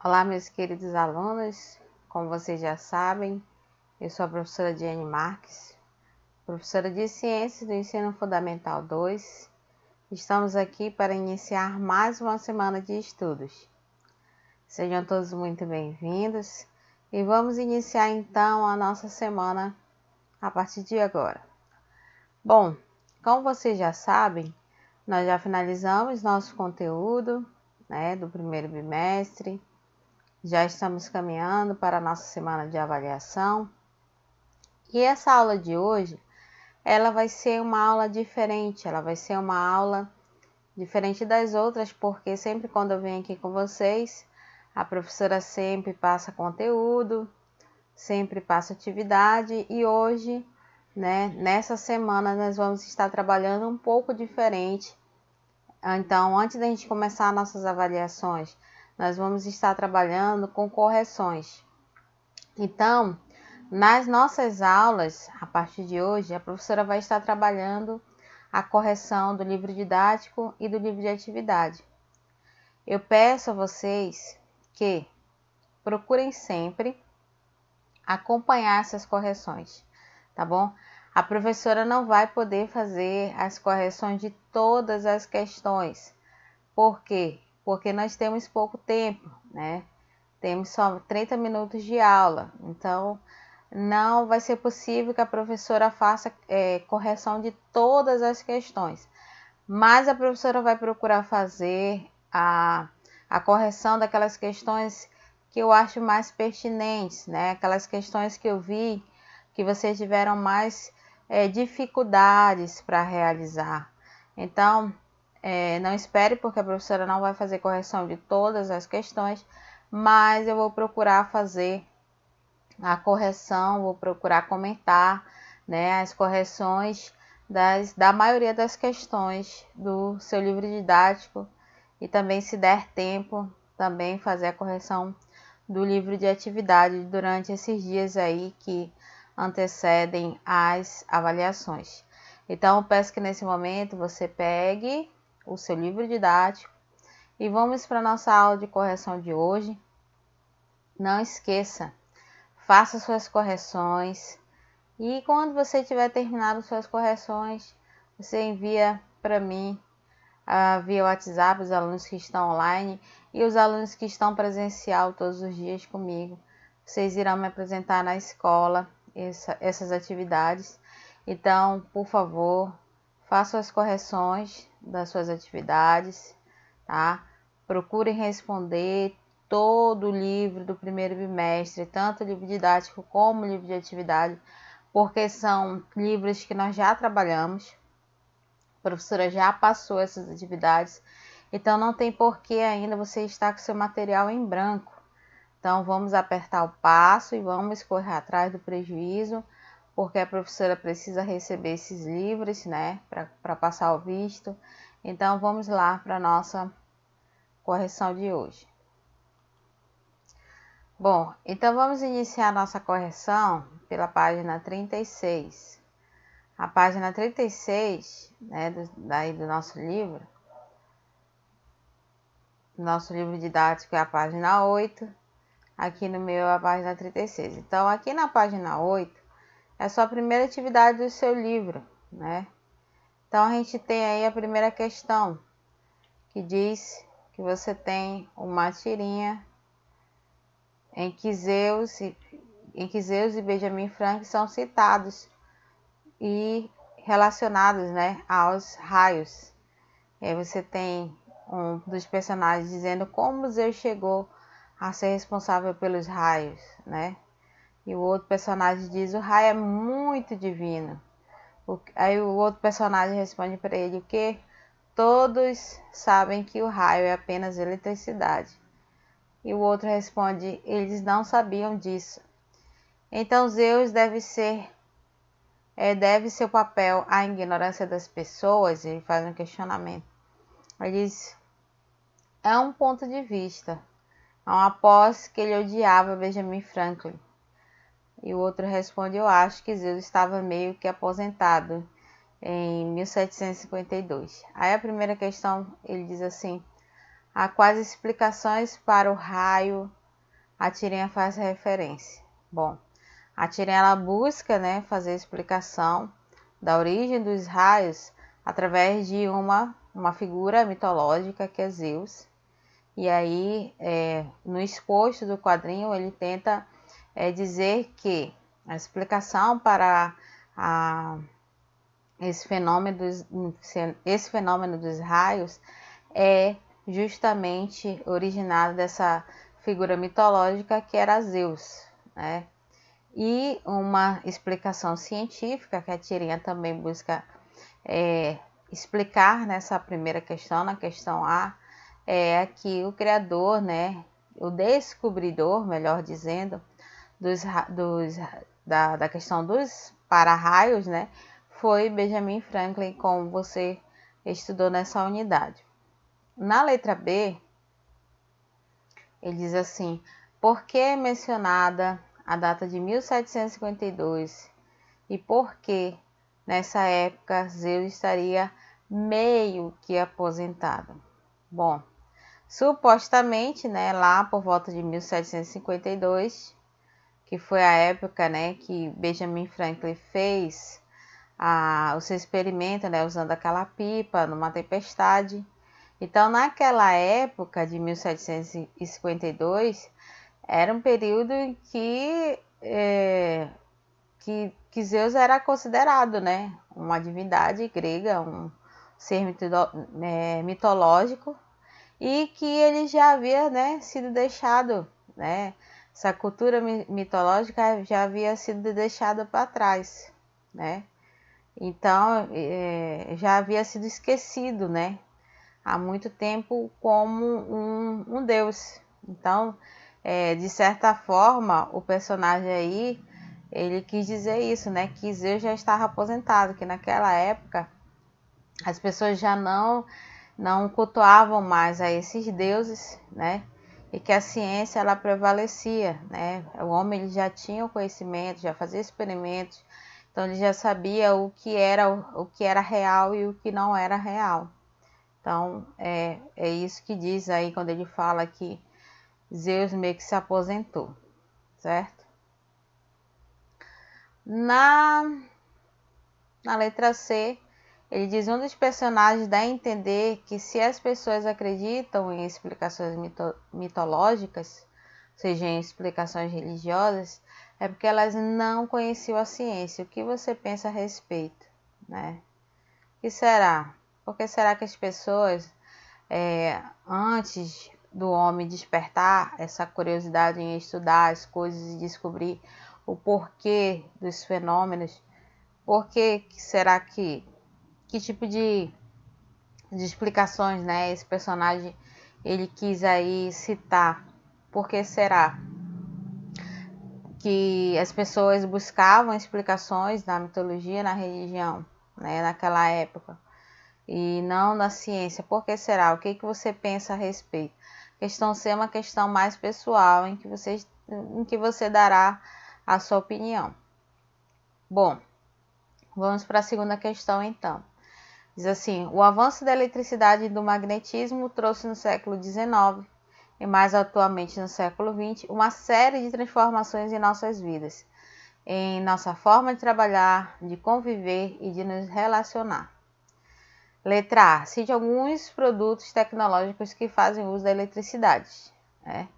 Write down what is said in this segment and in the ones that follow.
Olá, meus queridos alunos. Como vocês já sabem, eu sou a professora Diane Marques, professora de Ciências do Ensino Fundamental 2. Estamos aqui para iniciar mais uma semana de estudos. Sejam todos muito bem-vindos e vamos iniciar então a nossa semana a partir de agora. Bom, como vocês já sabem, nós já finalizamos nosso conteúdo, do primeiro bimestre. Já estamos caminhando para a nossa semana de avaliação. E essa aula de hoje, ela vai ser uma aula diferente, ela vai ser uma aula diferente das outras, porque sempre quando eu venho aqui com vocês, a professora sempre passa conteúdo, sempre passa atividade, e hoje, nessa semana, nós vamos estar trabalhando um pouco diferente. Então, antes da gente começar nossas avaliações, nós vamos estar trabalhando com correções. Então, nas nossas aulas, a partir de hoje, a professora vai estar trabalhando a correção do livro didático e do livro de atividade. Eu peço a vocês que procurem sempre acompanhar essas correções, tá bom? A professora não vai poder fazer as correções de todas as questões. Por quê? Porque nós temos pouco tempo, Temos só 30 minutos de aula, então não vai ser possível que a professora faça correção de todas as questões. Mas a professora vai procurar fazer a correção daquelas questões que eu acho mais pertinentes, Aquelas questões que eu vi que vocês tiveram mais dificuldades para realizar. Então, não espere, porque a professora não vai fazer correção de todas as questões, mas eu vou procurar fazer a correção, vou procurar comentar, as correções da maioria das questões do seu livro didático, e também, se der tempo, também fazer a correção do livro de atividade durante esses dias aí que antecedem as avaliações. Então, eu peço que nesse momento você pegue o seu livro didático e vamos para a nossa aula de correção de hoje. Não esqueça, faça suas correções e quando você tiver terminado suas correções, você envia para mim via WhatsApp os alunos que estão online e os alunos que estão presencial todos os dias comigo. Vocês irão me apresentar na escola essas atividades. Então, por favor, façam as correções das suas atividades, tá? Procurem responder todo o livro do primeiro bimestre, tanto o livro didático como o livro de atividade, porque são livros que nós já trabalhamos. A professora já passou essas atividades, então não tem porquê ainda você estar com seu material em branco. Então, vamos apertar o passo e vamos correr atrás do prejuízo, porque a professora precisa receber esses livros, para passar o visto. Então, vamos lá para a nossa correção de hoje. Bom, então vamos iniciar a nossa correção pela página 36. A página 36, do nosso livro didático é a página 8. Aqui no meu é a página 36. Então, aqui na página 8, é a sua primeira atividade do seu livro, Então, a gente tem aí a primeira questão, que diz que você tem uma tirinha em que Zeus e Benjamin Franklin são citados e relacionados, aos raios. E aí você tem um dos personagens dizendo como Zeus chegou a ser responsável pelos raios, E o outro personagem diz: o raio é muito divino. Aí o outro personagem responde para ele o quê? Todos sabem que o raio é apenas eletricidade. E o outro responde: eles não sabiam disso. Então Zeus deve seu papel à ignorância das pessoas. Ele faz um questionamento. Ele diz: é um ponto de vista. Após que ele odiava Benjamin Franklin. E o outro responde: eu acho que Zeus estava meio que aposentado em 1752. Aí a primeira questão, ele diz assim: a quais explicações para o raio a tirinha faz referência? Bom, a tirinha ela busca, né, fazer explicação da origem dos raios através de uma figura mitológica que é Zeus. E aí, no exposto do quadrinho, ele tenta dizer que a explicação para esse fenômeno dos raios é justamente originado dessa figura mitológica que era Zeus, né? E uma explicação científica que a tirinha também busca explicar nessa primeira questão, na questão A, é que o criador, né, o descobridor, melhor dizendo, da questão dos para-raios, né, foi Benjamin Franklin, como você estudou nessa unidade. Na letra B, ele diz assim: por que é mencionada a data de 1752 e por que nessa época Zeus estaria meio que aposentado? Bom, supostamente, né, lá por volta de 1752, que foi a época, né, que Benjamin Franklin fez o seu experimento, né, usando aquela pipa numa tempestade. Então, naquela época de 1752, era um período em que Zeus era considerado, né, uma divindade grega, um ser mitológico, e que ele já havia, né, sido deixado, né, essa cultura mitológica já havia sido deixada para trás, né? Então, já havia sido esquecido, né, há muito tempo como um deus. Então, de certa forma, o personagem aí, ele quis dizer isso, né, que Zeus já estava aposentado, que naquela época as pessoas já não cultuavam mais a esses deuses, né, e que a ciência ela prevalecia, né? O homem ele já tinha o conhecimento, já fazia experimentos, então ele já sabia o que era real e o que não era real. Então, é isso que diz aí quando ele fala que Zeus meio que se aposentou, certo? Na letra C, ele diz: um dos personagens dá a entender que se as pessoas acreditam em explicações mitológicas, seja em explicações religiosas, é porque elas não conheciam a ciência. O que você pensa a respeito, né? O que será? Por que será que as pessoas, antes do homem despertar essa curiosidade em estudar as coisas e descobrir o porquê dos fenômenos, por que será que tipo de explicações, né, esse personagem ele quis aí citar? Por que será que as pessoas buscavam explicações na mitologia, na religião, né, naquela época, e não na ciência? Por que será? O que você pensa a respeito? A questão C é uma questão mais pessoal, em que você dará a sua opinião. Bom, vamos para a segunda questão então. Diz assim: o avanço da eletricidade e do magnetismo trouxe no século XIX e mais atualmente no século XX uma série de transformações em nossas vidas, em nossa forma de trabalhar, de conviver e de nos relacionar. Letra A. Cite alguns produtos tecnológicos que fazem uso da eletricidade, né?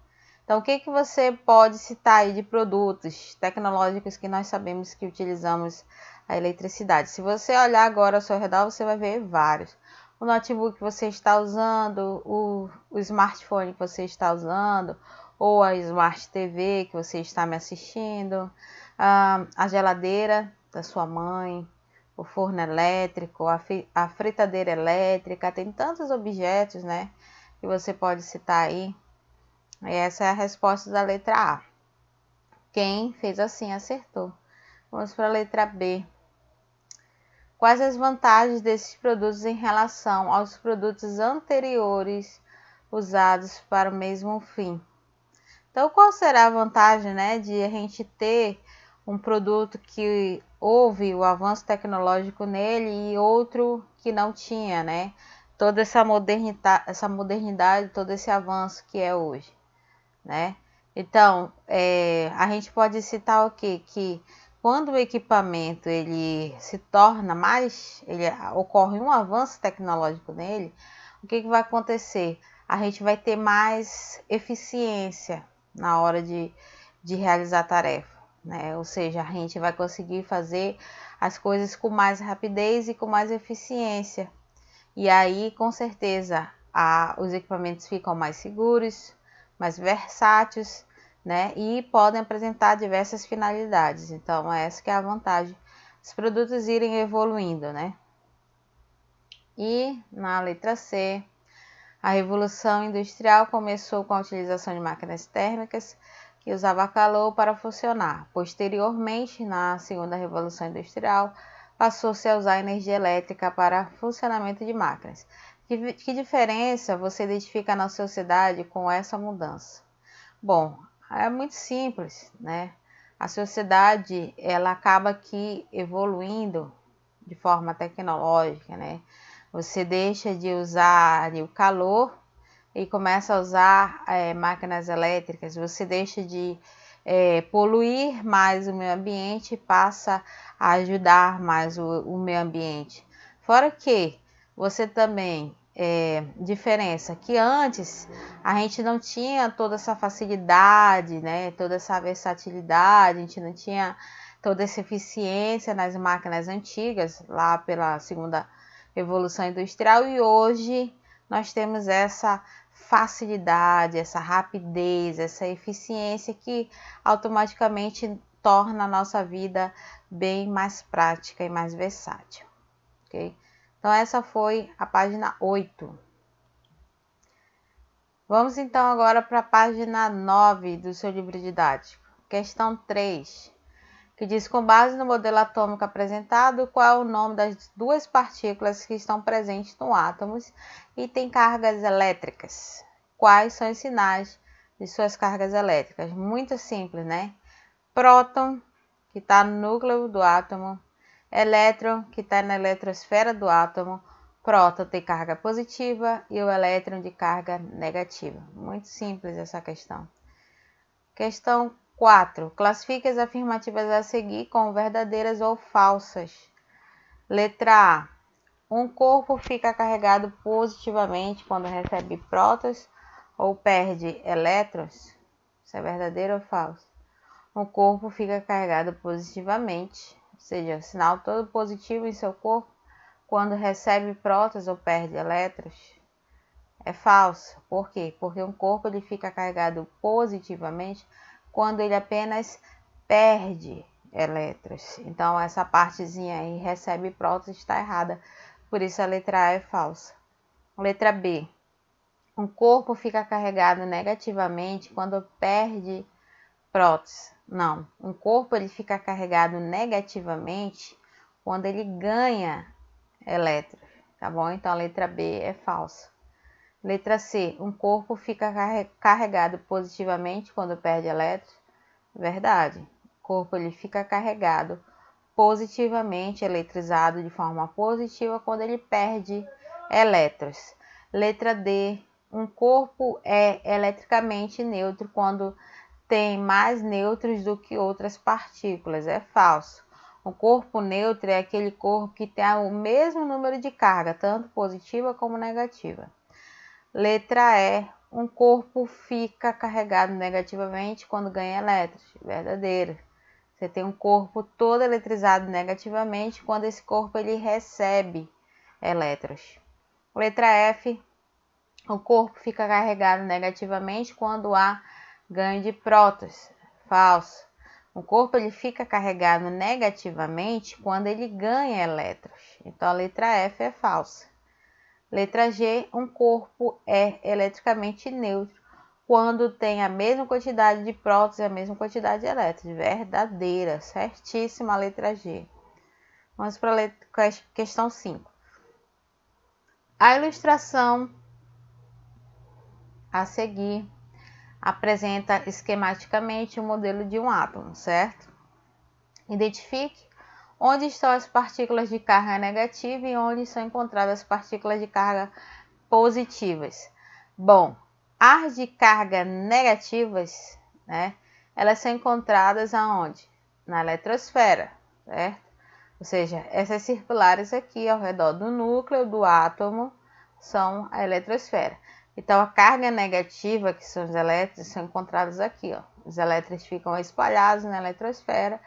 Então, o que você pode citar aí de produtos tecnológicos que nós sabemos que utilizamos a eletricidade? Se você olhar agora ao seu redor, você vai ver vários. O notebook que você está usando, o smartphone que você está usando, ou a Smart TV que você está me assistindo, a geladeira da sua mãe, o forno elétrico, a fritadeira elétrica, tem tantos objetos, né, que você pode citar aí. E essa é a resposta da letra A. Quem fez assim acertou. Vamos para a letra B. Quais as vantagens desses produtos em relação aos produtos anteriores usados para o mesmo fim? Então, qual será a vantagem, né, de a gente ter um produto que houve o avanço tecnológico nele e outro que não tinha, né, toda essa modernidade, todo esse avanço que é hoje, né? Então, a gente pode citar o quê? Que quando o equipamento ele se torna mais, ocorre um avanço tecnológico nele, o que vai acontecer? A gente vai ter mais eficiência na hora de realizar a tarefa, né? Ou seja, a gente vai conseguir fazer as coisas com mais rapidez e com mais eficiência. E aí, com certeza, os equipamentos ficam mais seguros, mais versáteis, né? E podem apresentar diversas finalidades. Então, essa que é a vantagem dos produtos irem evoluindo, né? E na letra C, a Revolução Industrial começou com a utilização de máquinas térmicas que usavam calor para funcionar. Posteriormente, na Segunda Revolução Industrial, passou-se a usar energia elétrica para funcionamento de máquinas. Que diferença você identifica na sociedade com essa mudança? Bom, é muito simples, né? A sociedade, ela acaba aqui evoluindo de forma tecnológica, né? Você deixa de usar o calor e começa a usar máquinas elétricas. Você deixa de poluir mais o meio ambiente e passa a ajudar mais o meio ambiente. Fora que você também diferença que antes a gente não tinha toda essa facilidade, né? Toda essa versatilidade, a gente não tinha toda essa eficiência nas máquinas antigas, lá pela Segunda Revolução Industrial, e hoje nós temos essa facilidade, essa rapidez, essa eficiência que automaticamente torna a nossa vida bem mais prática e mais versátil, ok? Então, essa foi a página 8. Vamos então agora para a página 9 do seu livro didático. Questão 3, que diz: com base no modelo atômico apresentado, qual é o nome das duas partículas que estão presentes no átomo e têm cargas elétricas? Quais são os sinais de suas cargas elétricas? Muito simples, né? Próton, que está no núcleo do átomo. Elétron, que está na eletrosfera do átomo. Próton tem carga positiva e o elétron de carga negativa. Muito simples essa questão. Questão 4. Classifique as afirmativas a seguir como verdadeiras ou falsas. Letra A. Um corpo fica carregado positivamente quando recebe prótons ou perde elétrons. Isso é verdadeiro ou falso? Um corpo fica carregado positivamente, ou seja, sinal todo positivo em seu corpo, quando recebe prótons ou perde elétrons. É falso. Por quê? Porque um corpo ele fica carregado positivamente quando ele apenas perde elétrons. Então, essa partezinha aí, recebe prótons, está errada. Por isso, a letra A é falsa. Letra B. Um corpo fica carregado negativamente quando perde prótons. Não. Um corpo ele fica carregado negativamente quando ele ganha elétrons. Tá bom? Então, a letra B é falsa. Letra C. Um corpo fica carregado positivamente quando perde elétrons. Verdade. O corpo ele fica carregado positivamente, eletrizado de forma positiva quando ele perde elétrons. Letra D. Um corpo é eletricamente neutro quando tem mais nêutrons do que outras partículas. É falso. Um corpo neutro é aquele corpo que tem o mesmo número de carga, tanto positiva como negativa. Letra E. Um corpo fica carregado negativamente quando ganha elétrons. Verdadeiro. Você tem um corpo todo eletrizado negativamente quando esse corpo ele recebe elétrons. Letra F. O corpo fica carregado negativamente quando há ganho de prótons. Falso. O corpo ele fica carregado negativamente quando ele ganha elétrons. Então a letra F é falsa. Letra G. Um corpo é eletricamente neutro quando tem a mesma quantidade de prótons e a mesma quantidade de elétrons. Verdadeira. Certíssima a letra G. Vamos para a questão 5. A ilustração a seguir apresenta esquematicamente o modelo de um átomo, certo? Identifique onde estão as partículas de carga negativa e onde são encontradas as partículas de carga positivas. Bom, as de carga negativas, né, elas são encontradas aonde? Na eletrosfera, certo? Ou seja, essas circulares aqui ao redor do núcleo do átomo são a eletrosfera. Então, a carga negativa, que são os elétrons, são encontrados aqui, ó. Os elétrons ficam espalhados na eletrosfera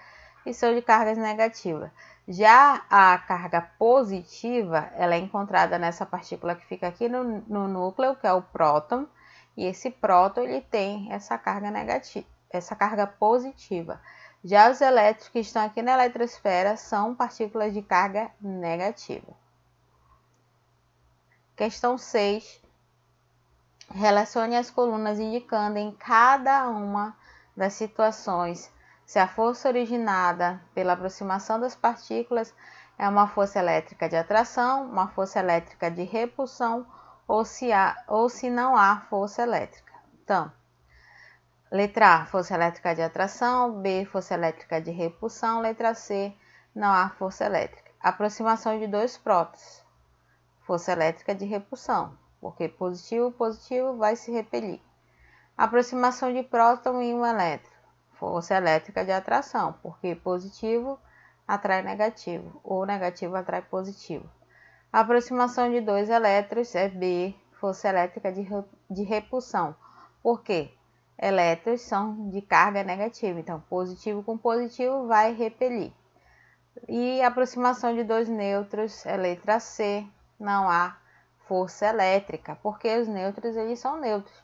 e são de cargas negativas. Já a carga positiva, ela é encontrada nessa partícula que fica aqui no núcleo, que é o próton, e esse próton ele tem essa carga negativa, essa carga positiva. Já os elétrons que estão aqui na eletrosfera são partículas de carga negativa. Questão 6. Relacione as colunas indicando em cada uma das situações se a força originada pela aproximação das partículas é uma força elétrica de atração, uma força elétrica de repulsão ou se não há força elétrica. Então, letra A, força elétrica de atração, B, força elétrica de repulsão, letra C, não há força elétrica. Aproximação de dois prótons, força elétrica de repulsão, porque positivo vai se repelir. Aproximação de próton e um elétron, força elétrica de atração, porque positivo atrai negativo, ou negativo atrai positivo. Aproximação de dois elétrons é B, força elétrica de repulsão, porque elétrons são de carga negativa, então positivo com positivo vai repelir. E aproximação de dois nêutrons é letra C, não há força elétrica, porque os nêutrons eles são neutros,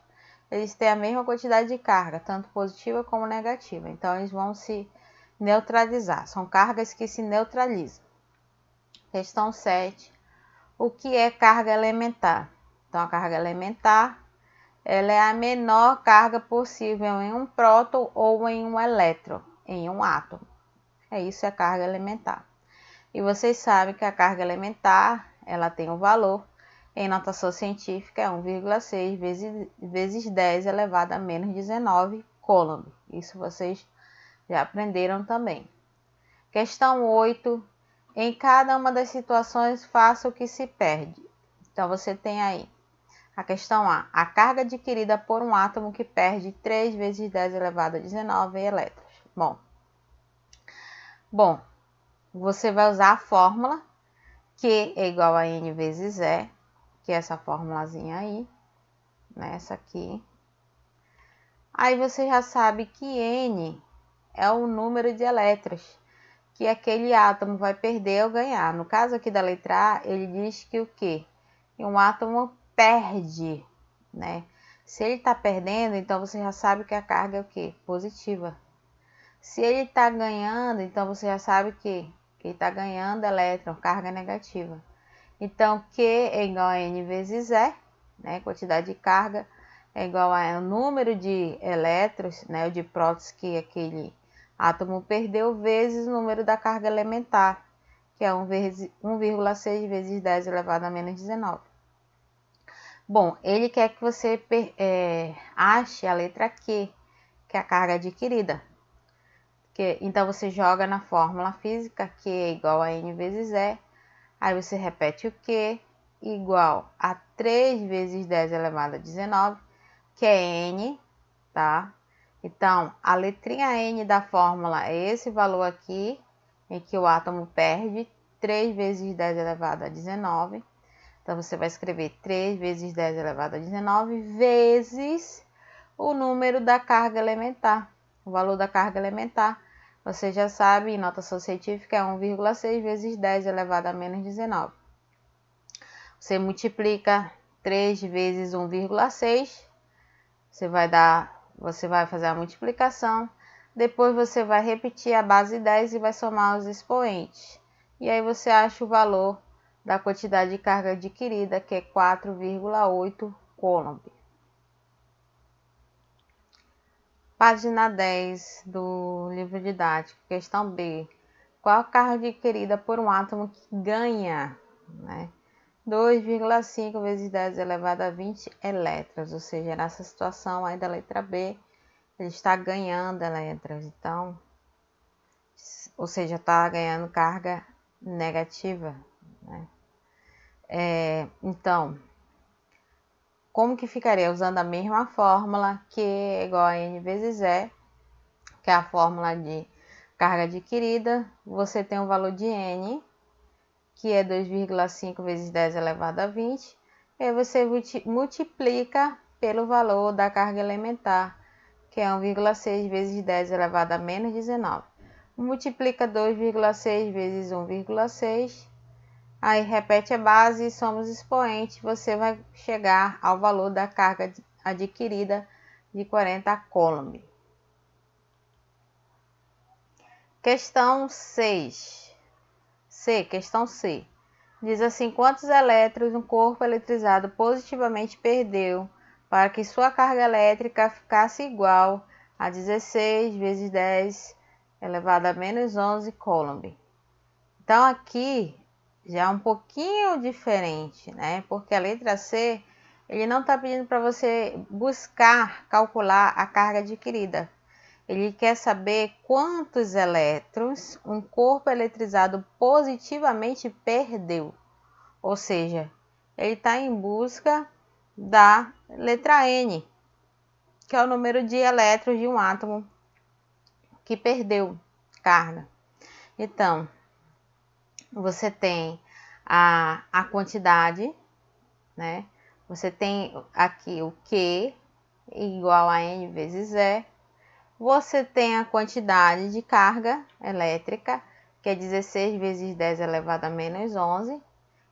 eles têm a mesma quantidade de carga, tanto positiva como negativa, então eles vão se neutralizar, são cargas que se neutralizam. Questão 7. O que é carga elementar? Então a carga elementar ela é a menor carga possível em um próton ou em um elétron, em um átomo. Isso é a carga elementar. E vocês sabem que a carga elementar, ela tem um valor, em notação científica, é 1,6 vezes 10 elevado a menos 19 coulomb. Isso vocês já aprenderam também. Questão 8. Em cada uma das situações, faça o que se perde. Então, você tem aí a questão A. A carga adquirida por um átomo que perde 3 vezes 10 elevado a 19 elétrons. Bom, você vai usar a fórmula Q é igual a N vezes E, que é essa formulazinha aí, né? Essa aqui. Aí você já sabe que N é o número de elétrons que aquele átomo vai perder ou ganhar. No caso aqui da letra A, ele diz que o quê? Que um átomo perde, né? Se ele está perdendo, então você já sabe que a carga é o quê? Positiva. Se ele está ganhando, então você já sabe que ele está ganhando elétron, carga negativa. Então, Q é igual a N vezes E, né? Quantidade de carga é igual ao número de elétrons, né? Ou de prótons que aquele átomo perdeu, vezes o número da carga elementar, que é 1,6 vezes 10 elevado a menos 19. Bom, ele quer que você ache a letra Q, que é a carga adquirida. Então, você joga na fórmula física Q é igual a N vezes E. Aí você repete o Q igual a 3 vezes 10 elevado a 19, que é N, tá? Então, a letrinha N da fórmula é esse valor aqui, em que o átomo perde 3 vezes 10 elevado a 19. Então, você vai escrever 3 vezes 10 elevado a 19 vezes o número da carga elementar. O valor da carga elementar, você já sabe, em notação científica, é 1,6 vezes 10 elevado a menos 19. Você multiplica 3 vezes 1,6, você vai fazer a multiplicação, depois você vai repetir a base 10 e vai somar os expoentes. E aí você acha o valor da quantidade de carga adquirida, que é 4,8 coulomb. Página 10 do livro didático, questão B. Qual a carga adquirida por um átomo que ganha, né, 2,5 vezes 10 elevado a 20 elétrons? Ou seja, nessa situação aí da letra B, ele está ganhando elétrons. Então, ou seja, está ganhando carga negativa, né? Então, como que ficaria? Usando a mesma fórmula, Q é igual a N vezes E, que é a fórmula de carga adquirida. Você tem o valor de N, que é 2,5 vezes 10 elevado a 20, e aí você multiplica pelo valor da carga elementar, que é 1,6 vezes 10 elevado a menos 19. Multiplica 2,6 vezes 1,6, aí repete a base e somos expoente, você vai chegar ao valor da carga adquirida de 40 coulomb. Questão 6. Questão C. Diz assim: quantos elétrons um corpo eletrizado positivamente perdeu para que sua carga elétrica ficasse igual a 16 vezes 10 elevado a menos 11 coulomb. Então aqui já é um pouquinho diferente, né? Porque a letra C, ele não está pedindo para você buscar calcular a carga adquirida. Ele quer saber quantos elétrons um corpo eletrizado positivamente perdeu. Ou seja, ele está em busca da letra N, que é o número de elétrons de um átomo que perdeu carga. Então, você tem a quantidade, né? Você tem aqui o Q igual a N vezes E. Você tem a quantidade de carga elétrica, que é 16 vezes 10 elevado a menos 11,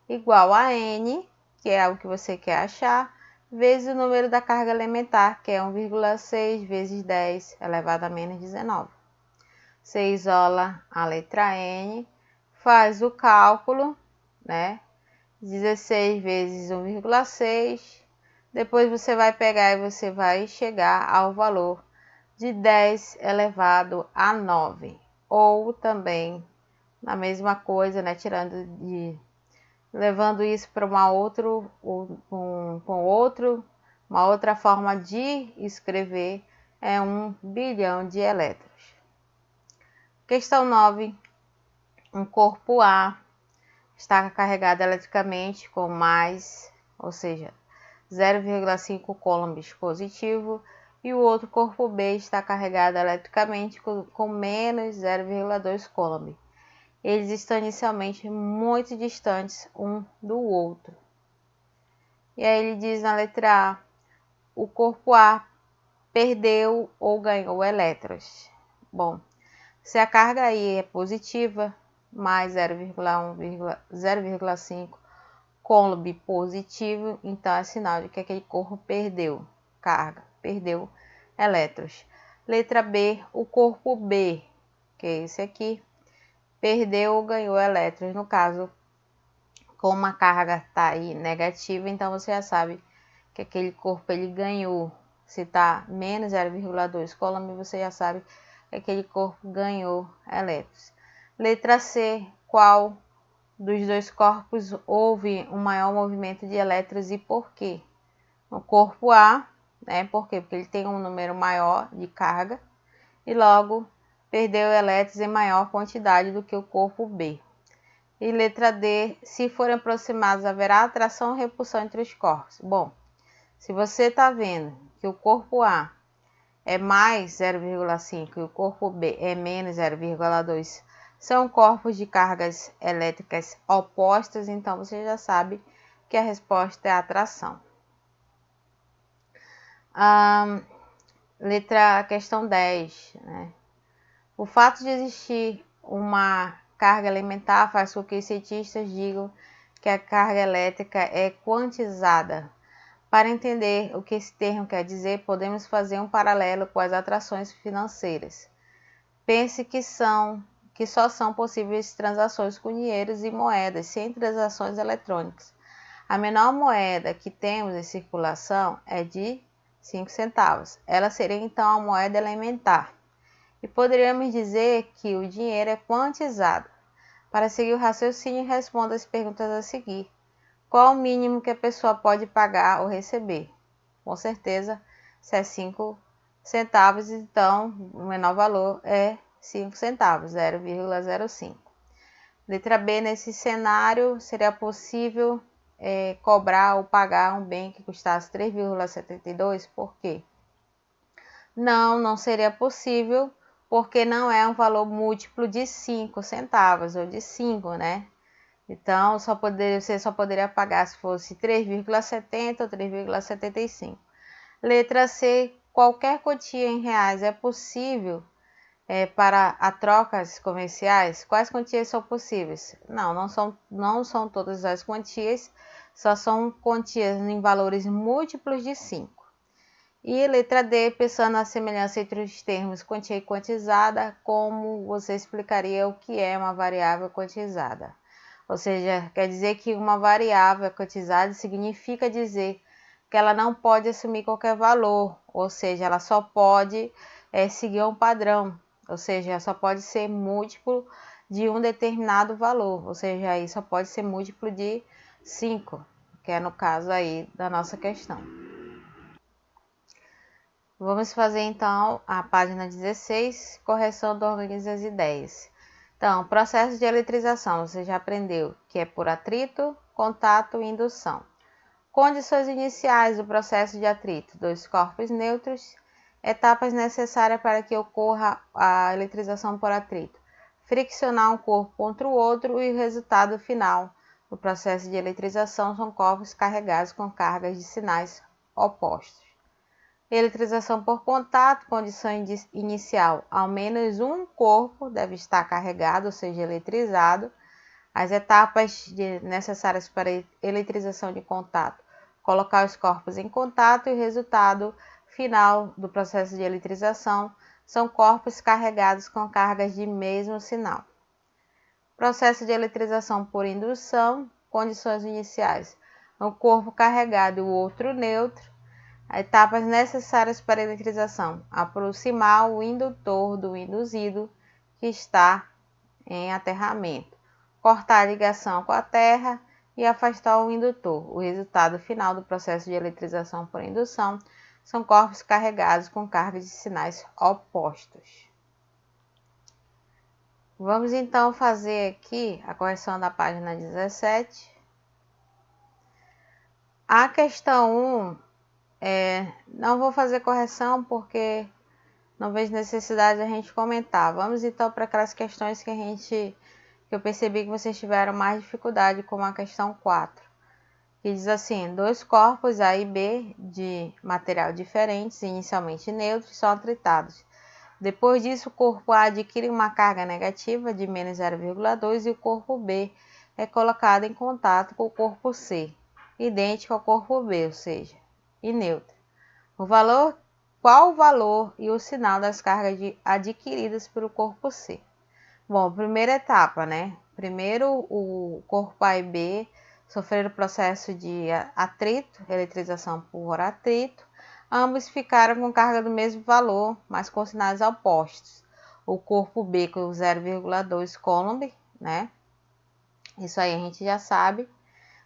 igual a N, que é o que você quer achar, vezes o número da carga elementar, que é 1,6 vezes 10 elevado a menos 19. Você isola a letra N, faz o cálculo, né? 16 vezes 1,6, depois você vai pegar e você vai chegar ao valor de 10 elevado a 9, ou também a mesma coisa, né, levando isso para uma outra forma de escrever, é 1 bilhão de elétrons. Questão 9. Um corpo A está carregado eletricamente com mais, ou seja, 0,5 coulombs positivo, e o outro corpo B está carregado eletricamente com menos 0,2 coulomb. Eles estão inicialmente muito distantes um do outro. E aí ele diz na letra A: o corpo A perdeu ou ganhou elétrons. Bom, se a carga aí é positiva, mais 0,5 coulomb positivo, então é sinal de que aquele corpo perdeu carga, perdeu elétrons. Letra B, o corpo B, que é esse aqui, perdeu ou ganhou elétrons. No caso, como a carga está aí negativa, então você já sabe que aquele corpo ele ganhou. Se está menos 0,2 coulomb, você já sabe que aquele corpo ganhou elétrons. Letra C, qual dos dois corpos houve um maior movimento de elétrons e por quê? No corpo A, né? Por quê? Porque ele tem um número maior de carga e logo perdeu elétrons em maior quantidade do que o corpo B. E letra D, se forem aproximados, haverá atração ou repulsão entre os corpos. Bom, se você está vendo que o corpo A é mais 0,5 e o corpo B é menos 0,2, são corpos de cargas elétricas opostas, então você já sabe que a resposta é a atração. Questão 10, né? O fato de existir uma carga elementar faz com que os cientistas digam que a carga elétrica é quantizada. Para entender o que esse termo quer dizer, podemos fazer um paralelo com as atrações financeiras. Pense que só são possíveis transações com dinheiros e moedas, sem transações eletrônicas. A menor moeda que temos em circulação é de 5 centavos. Ela seria então a moeda elementar. E poderíamos dizer que o dinheiro é quantizado. Para seguir o raciocínio, responda as perguntas a seguir. Qual o mínimo que a pessoa pode pagar ou receber? Com certeza, se é 5 centavos, então o menor valor é 5 centavos, 0,05. Letra B, nesse cenário, seria possível cobrar ou pagar um bem que custasse 3,72, por quê? Não seria possível, porque não é um valor múltiplo de 5 centavos, ou de 5, né? Então, você só poderia pagar se fosse 3,70 ou 3,75. Letra C, qualquer quantia em reais é possível para a trocas comerciais. Quais quantias são possíveis? Não são todas as quantias, só são quantias em valores múltiplos de 5. E letra D, pensando na semelhança entre os termos quantia e quantizada, como você explicaria o que é uma variável quantizada? Ou seja, quer dizer que uma variável quantizada significa dizer que ela não pode assumir qualquer valor, ou seja, ela só pode seguir um padrão, ou seja, só pode ser múltiplo de um determinado valor, ou seja, aí só pode ser múltiplo de 5, que é no caso aí da nossa questão. Vamos fazer então a página 16, correção do Organize as Ideias. Então, processo de eletrização, você já aprendeu que é por atrito, contato e indução. Condições iniciais do processo de atrito: 2 corpos neutros. Etapas necessárias para que ocorra a eletrização por atrito: friccionar um corpo contra o outro, e o resultado final do processo de eletrização são corpos carregados com cargas de sinais opostos. Eletrização por contato: condição inicial: ao menos um corpo deve estar carregado, ou seja, eletrizado. As etapas necessárias para a eletrização de contato: colocar os corpos em contato, e o resultado final do processo de eletrização são corpos carregados com cargas de mesmo sinal. Processo de eletrização por indução: condições iniciais: um corpo carregado e o outro neutro. Etapas necessárias para a eletrização: aproximar o indutor do induzido que está em aterramento, cortar a ligação com a terra e afastar o indutor. O resultado final do processo de eletrização por indução são corpos carregados com cargas de sinais opostos. Vamos então fazer aqui a correção da página 17. A questão 1, não vou fazer correção porque não vejo necessidade de a gente comentar. Vamos então para aquelas questões que eu percebi que vocês tiveram mais dificuldade, como a questão 4, que diz assim: 2 corpos A e B de material diferentes, inicialmente neutros, são atritados. Depois disso, o corpo A adquire uma carga negativa de menos 0,2 e o corpo B é colocado em contato com o corpo C, idêntico ao corpo B, ou seja, e neutro. Qual o valor e o sinal das cargas adquiridas pelo corpo C? Bom, primeira etapa, né? Primeiro, o corpo A e B sofreram o processo de atrito, eletrização por atrito. Ambos ficaram com carga do mesmo valor, mas com sinais opostos. O corpo B com 0,2 coulomb, né? Isso aí a gente já sabe.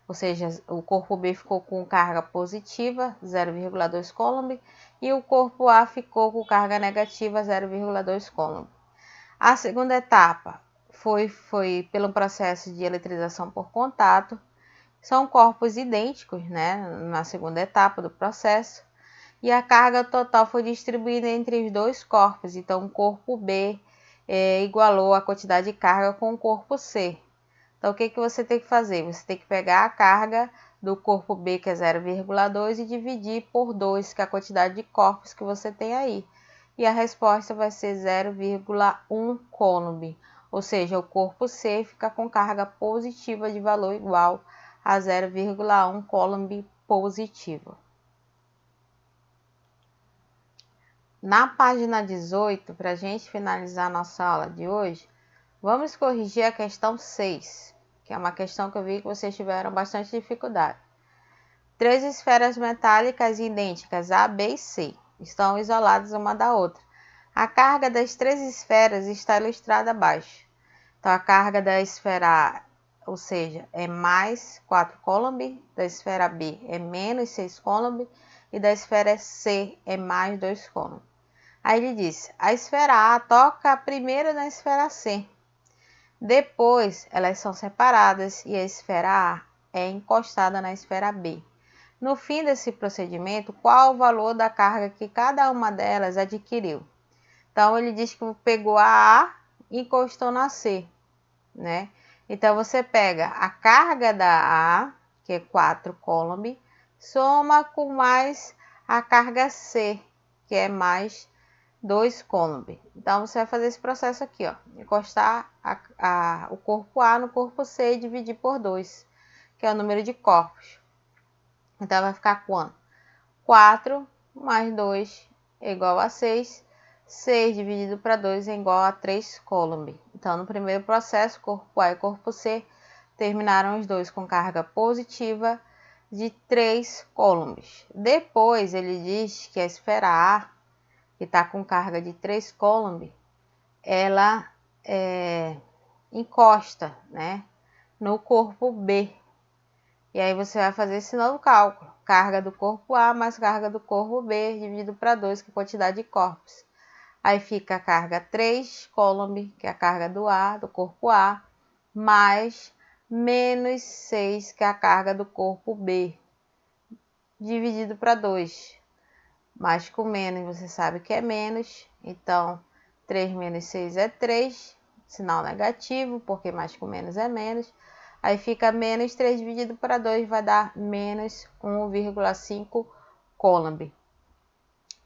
Ou seja, o corpo B ficou com carga positiva, 0,2 coulomb, e o corpo A ficou com carga negativa, 0,2 coulomb. A segunda etapa foi pelo processo de eletrização por contato. São corpos idênticos, né, na segunda etapa do processo. E a carga total foi distribuída entre os 2 corpos. Então, o corpo B igualou a quantidade de carga com o corpo C. Então, o que você tem que fazer? Você tem que pegar a carga do corpo B, que é 0,2, e dividir por 2, que é a quantidade de corpos que você tem aí. E a resposta vai ser 0,1 coulomb. Ou seja, o corpo C fica com carga positiva de valor igual a 0,1 coulomb positivo. Na página 18, para a gente finalizar nossa aula de hoje, vamos corrigir a questão 6, que é uma questão que eu vi que vocês tiveram bastante dificuldade. 3 esferas metálicas idênticas A, B e C estão isoladas uma da outra. A carga das 3 esferas está ilustrada abaixo. Então, a carga da esfera A, ou seja, é mais 4 coulomb, da esfera B é menos 6 coulomb e da esfera C é mais 2 coulomb. Aí ele diz, a esfera A toca primeiro na esfera C. Depois, elas são separadas e a esfera A é encostada na esfera B. No fim desse procedimento, qual o valor da carga que cada uma delas adquiriu? Então, ele diz que pegou a A e encostou na C, né? Então, você pega a carga da A, que é 4 coulomb, soma com mais a carga C, que é mais 2 coulomb. Então, você vai fazer esse processo aqui, ó. Encostar o corpo A no corpo C e dividir por 2, que é o número de corpos. Então, vai ficar quanto? 4 mais 2 é igual a 6. 6 dividido para 2 é igual a 3 coulomb. Então, no primeiro processo, corpo A e corpo C terminaram os dois com carga positiva de 3 coulombs. Depois, ele diz que a esfera A, que está com carga de 3 coulomb, ela encosta, né, no corpo B. E aí você vai fazer esse novo cálculo. Carga do corpo A mais carga do corpo B dividido para 2, que é a quantidade de corpos. Aí fica a carga 3 coulomb, que é a carga do corpo A, mais menos 6, que é a carga do corpo B, dividido para 2. Mais com menos, você sabe que é menos. Então, 3 menos 6 é 3. Sinal negativo, porque mais com menos é menos. Aí fica menos 3 dividido para 2, vai dar menos 1,5 coulomb.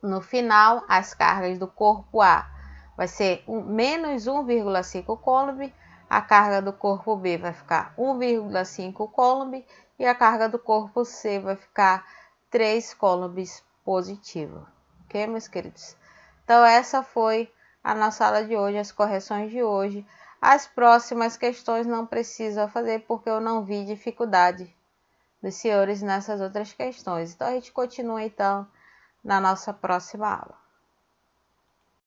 No final, as cargas do corpo A vai ser menos 1,5 coulomb, a carga do corpo B vai ficar 1,5 coulomb e a carga do corpo C vai ficar 3 coulombs positivo. Ok, meus queridos? Então, essa foi a nossa aula de hoje, as correções de hoje. As próximas questões não precisa fazer porque eu não vi dificuldade dos senhores nessas outras questões. Então, a gente continua, então, na nossa próxima aula.